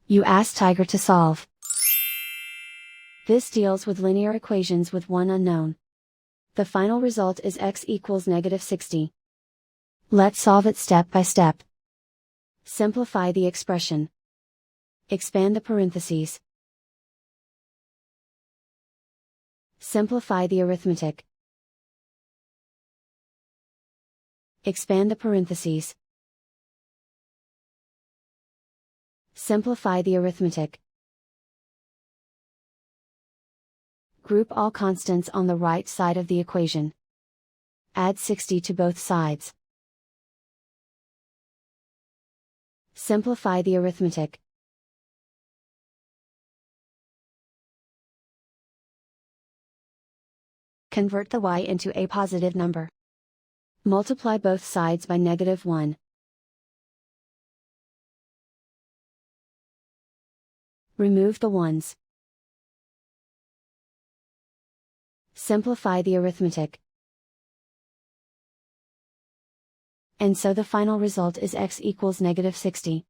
You ask Tiger to solve. This deals with linear equations with one unknown. The final result is x equals -60. Let's solve it step by step. Simplify the expression. Expand the parentheses. Simplify the arithmetic. Expand the parentheses. Simplify the arithmetic. Group all constants on the right side of the equation. Add 60 to both sides. Simplify the arithmetic. Convert the y into a positive number. Multiply both sides by -1. Remove the ones. Simplify the arithmetic. And so the final result is x equals -60.